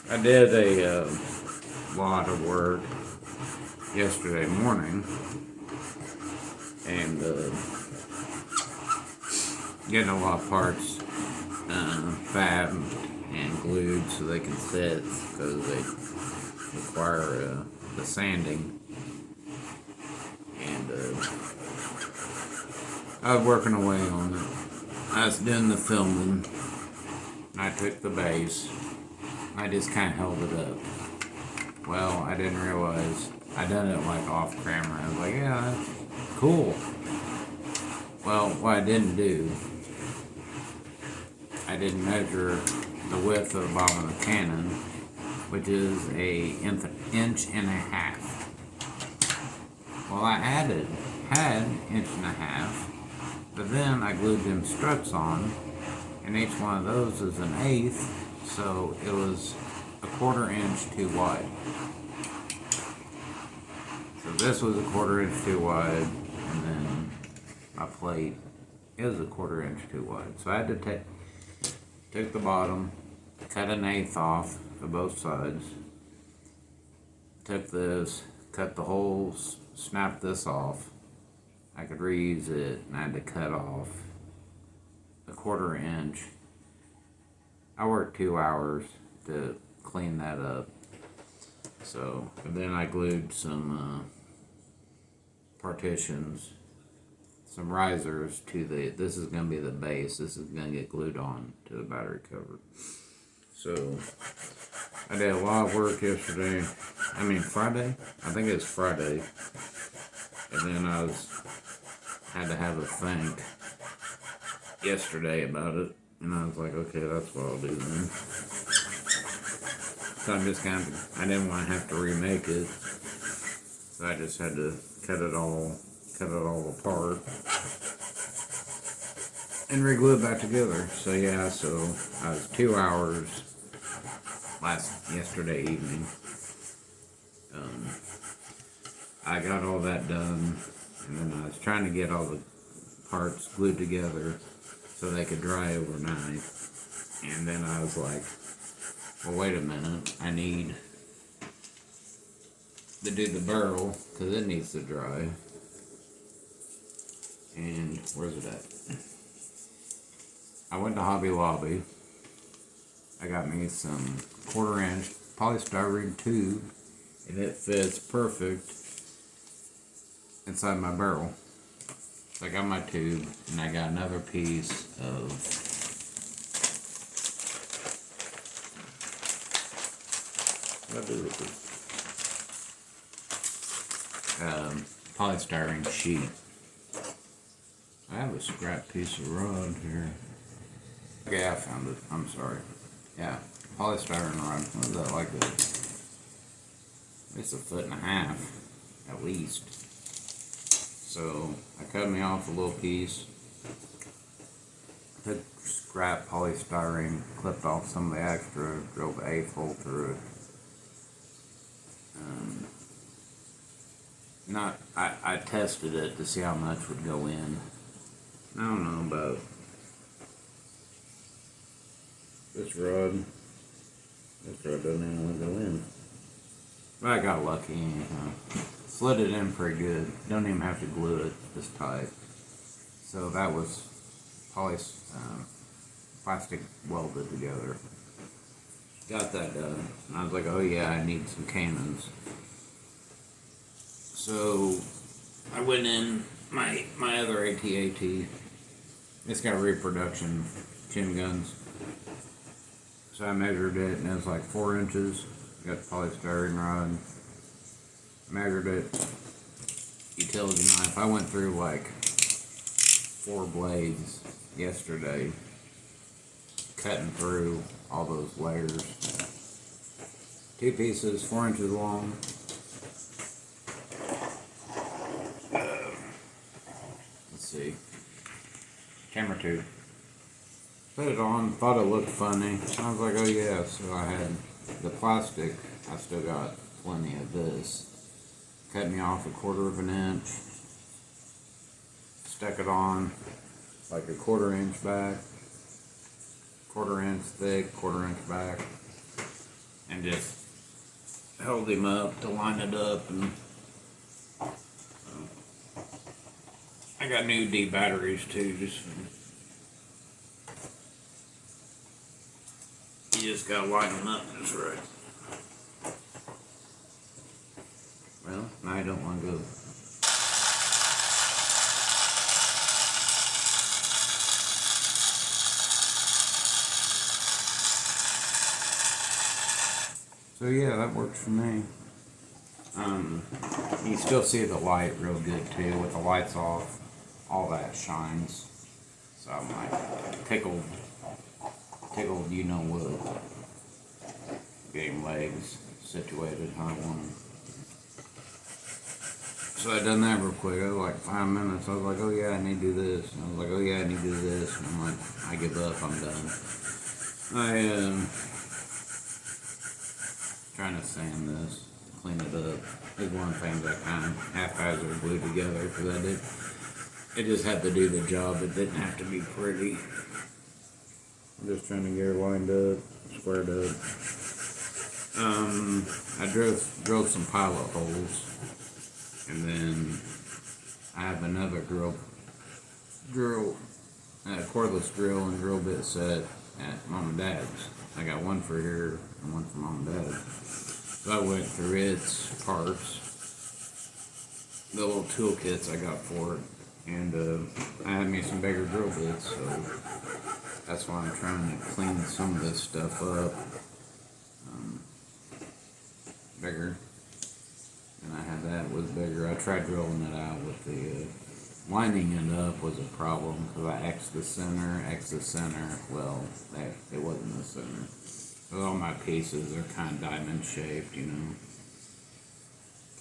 I did a lot of work yesterday morning and getting a lot of parts fabbed and glued so they can fit because they require the sanding. And I was working away on it. I was doing the filming. I took the base. I just kind of held it up. Well, I didn't realize I done it like off camera. I was like, yeah, that's cool. Well, what I didn't do, I didn't measure the width of the bottom of the cannon, which is inch and a half. Well, I had inch and a half, but then I glued them struts on, and each one of those is an eighth, so it was a 1/4 inch too wide. So this was a 1/4 inch too wide, and then my plate is a 1/4 inch too wide. So I had to take the bottom, cut an eighth off of both sides, took this, cut the holes, snapped this off. I could reuse it, and I had to cut off a 1/4 inch. I worked 2 hours to clean that up. So, and then I glued some partitions, some risers to this is going to be the base. This is going to get glued on to the battery cover. So, I did a lot of work yesterday. Friday. I think it's Friday. And then had to have a think yesterday about it. And I was like, okay, that's what I'll do then. So I didn't want to have to remake it. So I just had to cut it all apart and re-glue it back together. So yeah, I was 2 hours yesterday evening. I got all that done, and then I was trying to get all the parts glued together so they could dry overnight. And then I was like, well, wait a minute, I need to do the barrel because it needs to dry. And where's it at? I went to Hobby Lobby. I got me some 1/4 inch polystyrene tube, and it fits perfect inside my barrel. So I got my tube, and I got another piece of polystyrene sheet. I have a scrap piece of rod here. Okay, I found it. I'm sorry. Yeah, polystyrene rod. What is that, like it's 1.5 feet at least. So I cut me off a little piece. Took scrap polystyrene, clipped off some of the extra, drove an 1/8 hole through it. I tested it to see how much would go in. I don't know about this rod. This rod doesn't even want to go in. But I got lucky anyhow. Slid it in pretty good. Don't even have to glue it this tight. So that was plastic welded together. Got that done. And I was like, oh yeah, I need some cannons. So I went in my other AT-AT. It's got reproduction chin guns. So I measured it, and it was like 4 inches. Got the polystyrene rod. Measured it. Utility knife. I went through like 4 blades yesterday, cutting through all those layers. 2 pieces, 4 inches long. Let's see. Camera tube. Put it on, thought it looked funny. I was like, oh yeah, so I had the plastic. I still got plenty of this. Cut me off a 1/4 inch. Stuck it on like a 1/4 inch back. 1/4 inch thick, 1/4 inch back. and just held him up to line it up. And I got new D batteries too. You just gotta line them up just right. Well, I don't want to go. So yeah, that works for me. You still see the light real good too. With the lights off, all that shines. So I'm like tickled, you know what. Getting legs situated how I want them. So I done that real quick. It was like 5 minutes. I was like, oh yeah, I need to do this. And I was like, oh yeah, I need to do this. And I'm like, I give up. I'm done. Trying to sand this, clean it up. It's one of the things I kind of haphazardly glued together because it just had to do the job. It didn't have to be pretty. I'm just trying to get her lined up, squared up. I drilled some pilot holes, and then I have another cordless drill and drill bit set at Mom and Dad's. I got one for here and one for Mom and Dad. So I went through its parts, the little toolkits I got for it, and I had me some bigger drill bits, so that's why I'm trying to clean some of this stuff up. Bigger. And I had that was bigger. I tried drilling it out with the lining it up was a problem because I X'd the center. Well, it wasn't the center. So all my pieces are kind of diamond shaped, you know.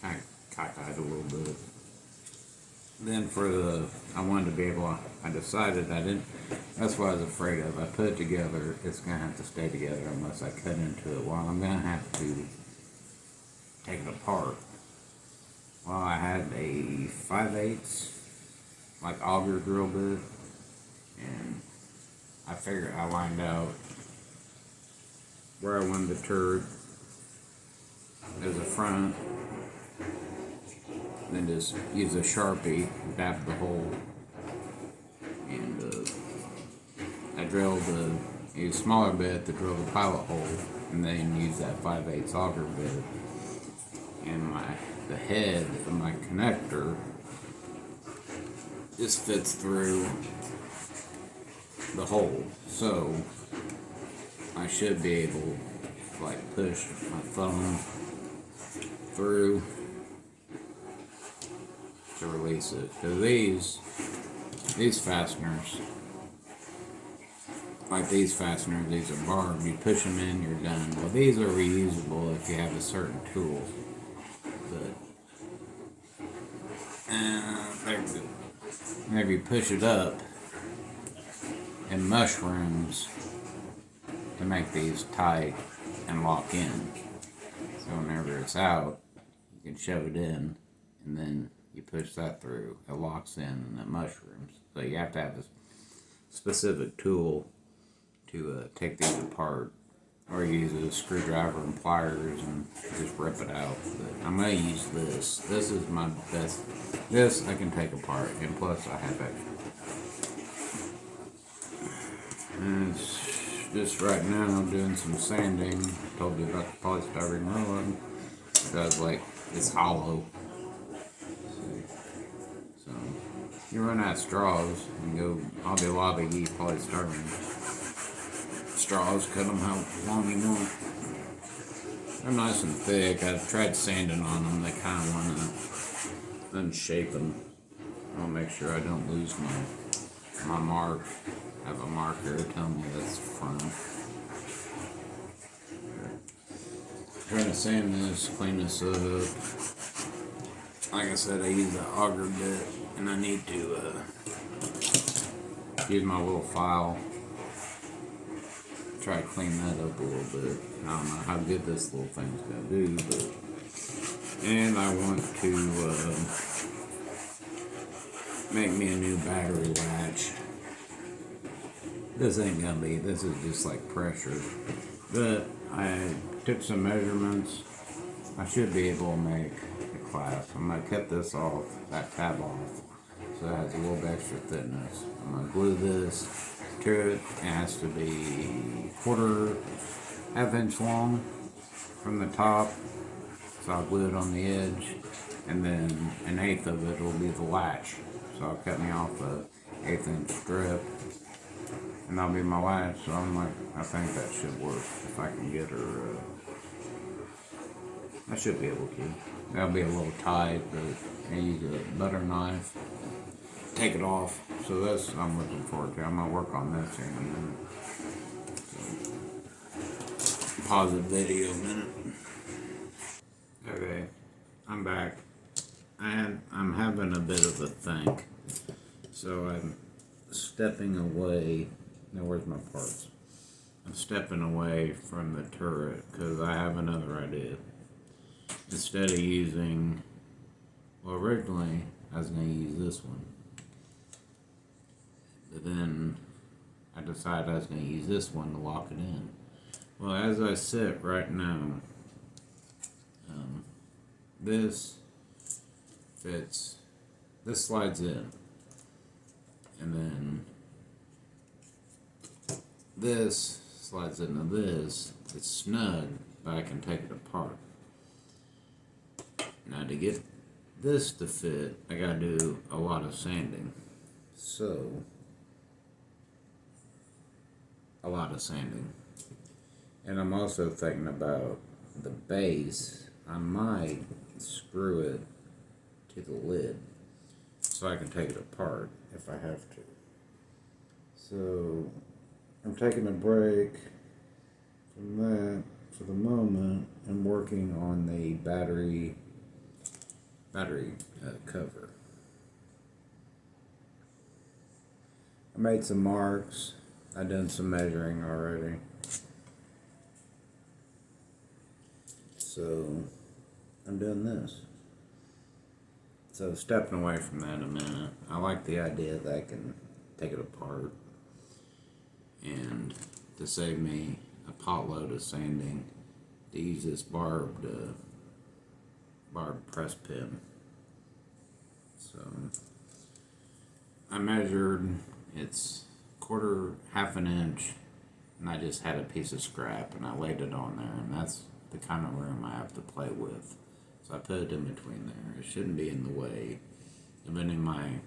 Kind of cockeyed a little bit. Then I wanted to be able, I decided I didn't, that's what I was afraid of. I put it together, it's going to have to stay together unless I cut into it. Well, I'm going to have to take it apart. Well, I had a 5/8 like auger drill bit, and I figured I lined out where I wanted the turret as a front, then just use a Sharpie, dab the hole, and I drilled a smaller bit to drill the pilot hole, and then use that 5/8 auger bit. And the head of my connector just fits through the hole, so I should be able to like push my thumb through to release it. Because these fasteners, like these fasteners, these are barbed. You push them in, you're done. Well, these are reusable if you have a certain tool. Whenever you push it up, it mushrooms to make these tight and lock in. So whenever it's out, you can shove it in, and then you push that through. It locks in and it mushrooms. So you have to have a specific tool to take these apart. Or use a screwdriver and pliers and just rip it out. But I'm going to use this. This is my best. This I can take apart, and plus I have extra. And it's just right now I'm doing some sanding. I told you about the polystyrene rolling. Because like it's hollow. So you run out of straws and go Hobby Lobby, get polystyrene straws, cut them how long you want. They're nice and thick. I've tried sanding on them. They kind of want to unshape them. I'll make sure I don't lose my mark. I have a marker telling me that's front. Trying to sand this, clean this up. Like I said, I use the auger bit, and I need to use my little file. Try to clean that up a little bit. I don't know how good this little thing's gonna do, but and I want to make me a new battery latch. This ain't gonna be. This is just like pressure. But I took some measurements. I should be able to make a class. I'm going to cut this off, that tab off, so it has a little bit extra thickness. I'm going to glue this to it. It has to be half-inch long from the top. So I'll glue it on the edge, and then 1/8 of it will be the latch. So I'll cut me off a 1/8 strip, and that'll be my latch. So I'm like, I think that should work if I can get her. I should be able to. That'll be a little tight, but I use a butter knife, take it off. So that's what I'm looking forward to. I'm gonna work on this here in a minute. So, pause the video a minute. Okay, I'm back. I'm having a bit of a think. So I'm stepping away. Now where's my parts? I'm stepping away from the turret because I have another idea. Instead of using, well, originally I was going to use this one, but then I decided I was going to use this one to lock it in. Well, as I sit right now, this fits, this slides in, and then this slides into this. It's snug, but I can take it apart. Now to get this to fit, I gotta do a lot of sanding. So, a lot of sanding. And I'm also thinking about the base. I might screw it to the lid so I can take it apart if I have to. So, I'm taking a break from that for the moment. I'm working on the battery cover. I made some marks. I've done some measuring already. So I'm doing this. So stepping away from that a minute. I like the idea that I can take it apart, and to save me a potload of sanding, to use this barbed press pin. So I measured, it's half an inch, and I just had a piece of scrap and I laid it on there, and that's the kind of room I have to play with. So I put it in between there. It shouldn't be in the way of any of my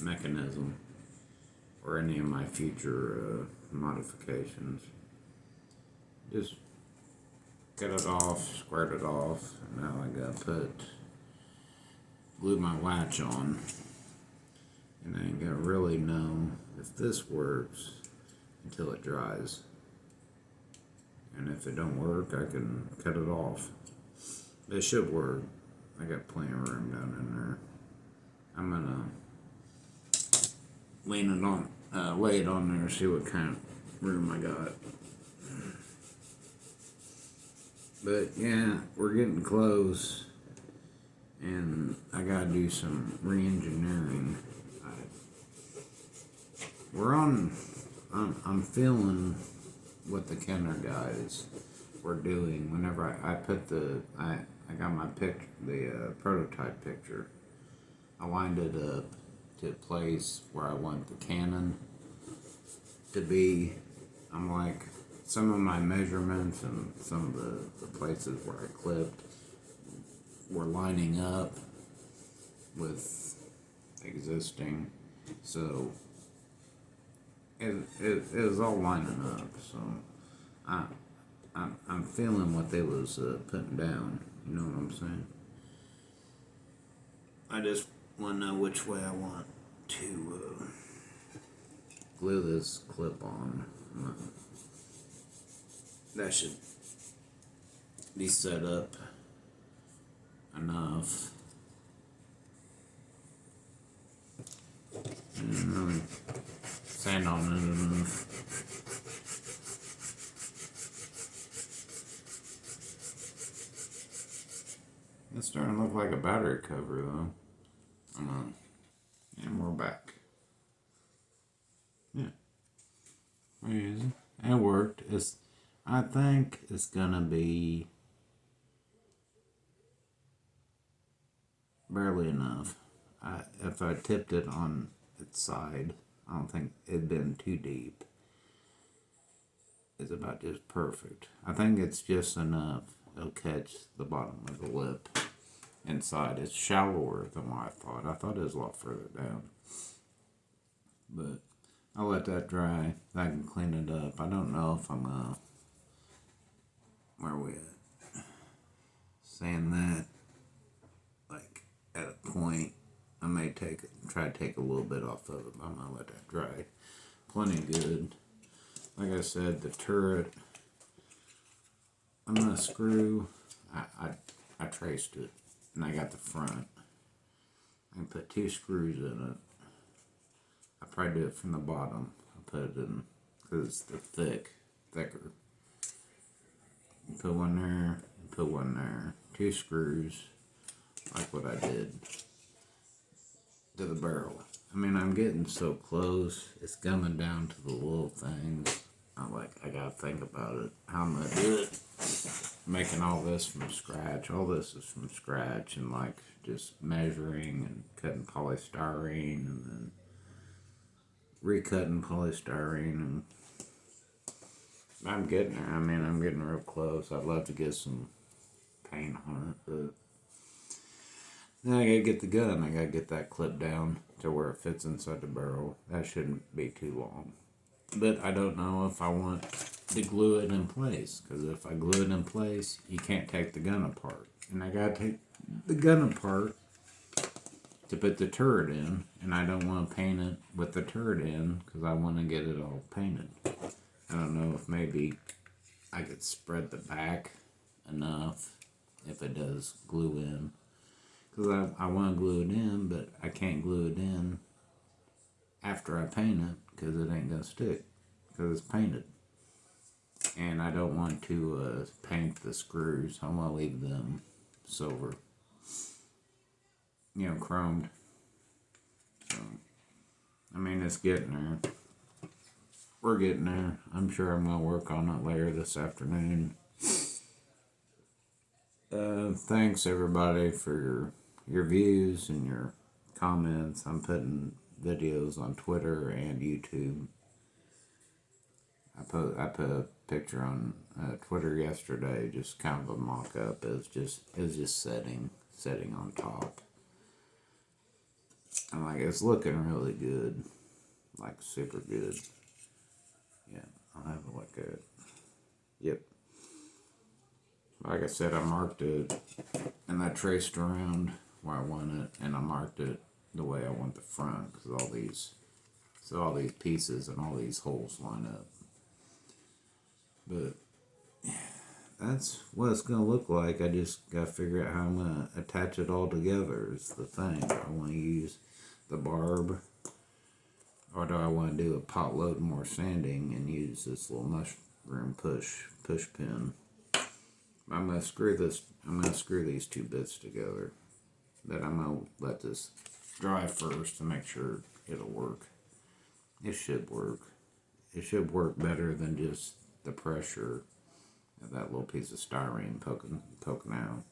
mechanism or any of my future modifications. Just cut it off, squared it off, and now I gotta glue my latch on, and I ain't gonna really know if this works until it dries. And if it don't work, I can cut it off. It should work. I got plenty of room down in there. I'm gonna lay it on there, see what kind of room I got. But yeah, we're getting close, and I gotta do some re-engineering. I'm feeling what the Kenner guys were doing. Whenever I put I got my the prototype picture, I lined it up to a place where I want the cannon to be. I'm like, some of my measurements and some of the places where I clipped were lining up with existing, so it was all lining up. So I'm feeling what they was putting down. You know what I'm saying? I just want to know which way I want to glue this clip on. That should be set up enough. And really sand on it enough. It's starting to look like a battery cover though. And we're back. Yeah. It worked. I think it's gonna be barely enough. If I tipped it on its side, I don't think it'd been too deep. It's about just perfect. I think it's just enough. It'll catch the bottom of the lip inside. It's shallower than what I thought. I thought it was a lot further down. But I'll let that dry. I can clean it up. I don't know if I'm gonna. Where are we at? Saying that, like, at a point, I may try to take a little bit off of it, but I'm gonna let that dry. Plenty good. Like I said, the turret, I'm gonna screw. I traced it, and I got the front. I can put 2 screws in it. I probably do it from the bottom. I put it in because they're thicker. You put one there, and put one there. 2 screws, like what I did to the barrel. I mean, I'm getting so close. It's coming down to the little things. I gotta think about it. How I'm gonna do it. Making all this from scratch. All this is from scratch, and like just measuring and cutting polystyrene and then recutting polystyrene, and I'm getting there. I mean, I'm getting real close. I'd love to get some paint on it, but then I gotta get the gun. I gotta get that clip down to where it fits inside the barrel. That shouldn't be too long. But I don't know if I want to glue it in place, because if I glue it in place, you can't take the gun apart. And I gotta take the gun apart to put the turret in, and I don't want to paint it with the turret in, because I want to get it all painted. I don't know if maybe I could spread the back enough if it does glue in. Because I want to glue it in, but I can't glue it in after I paint it, because it ain't going to stick, because it's painted. And I don't want to paint the screws. I want to leave them silver. You know, chromed. So, I mean, it's getting there. We're getting there. I'm sure I'm going to work on it later this afternoon. Thanks, everybody, for your views and your comments. I'm putting videos on Twitter and YouTube. I put a picture on Twitter yesterday, just kind of a mock-up. It was just setting on top. And like, it's looking really good, like super good. Yeah, I'll have a look at it. Yep. Like I said, I marked it, and I traced around where I want it, and I marked it the way I want the front, because all these pieces and all these holes line up. But that's what it's going to look like. I just got to figure out how I'm going to attach it all together is the thing. Do I want to use the barb, or do I want to do a pot load more sanding and use this little mushroom push pin? I'm going to screw these 2 bits together. But I'm going to let this dry first to make sure it'll work. It should work. It should work better than just the pressure of that little piece of styrene poking out.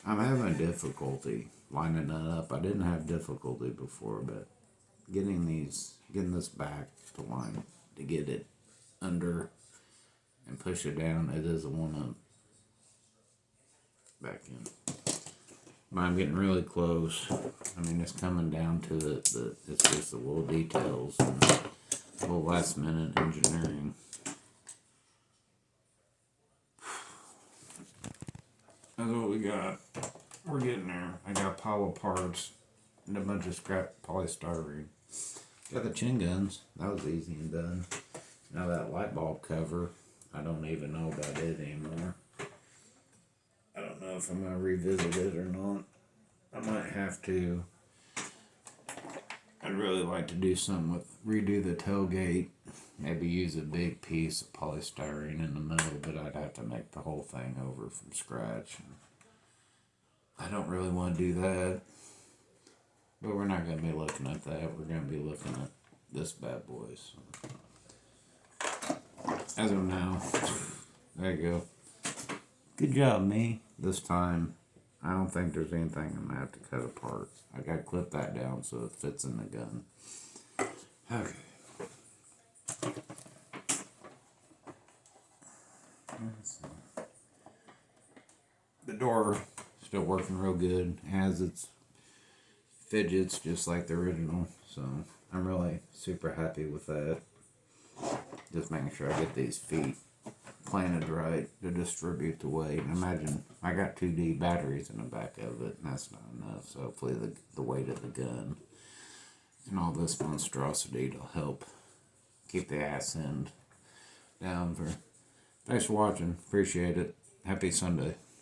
I'm having difficulty lining it up. I didn't have difficulty before, but getting this back to line, to get it under and push it down, it doesn't want to back in. But I'm getting really close. I mean, it's coming down to it's just the little details and little last minute engineering. That's what we got. We're getting there. I got a pile of parts and a bunch of scrap polystyrene. Got the chin guns. That was easy and done. Now that light bulb cover, I don't even know about it anymore. I don't know if I'm going to revisit it or not. I might have to. I'd really like to do something with redo the tailgate. Maybe use a big piece of polystyrene in the middle, but I'd have to make the whole thing over from scratch. I don't really want to do that. But we're not going to be looking at that. We're going to be looking at this bad boy. So. as of now. There you go. Good job, me. This time, I don't think there's anything I'm gonna have to cut apart. I gotta clip that down so it fits in the gun. Okay. The door still working real good. It has its fidgets just like the original, so I'm really super happy with that. Just making sure I get these feet planted right to distribute the weight. Imagine I got 2D batteries in the back of it, and that's not enough. So hopefully the weight of the gun and all this monstrosity will help keep the ass end down. Thanks for watching. Appreciate it. Happy Sunday.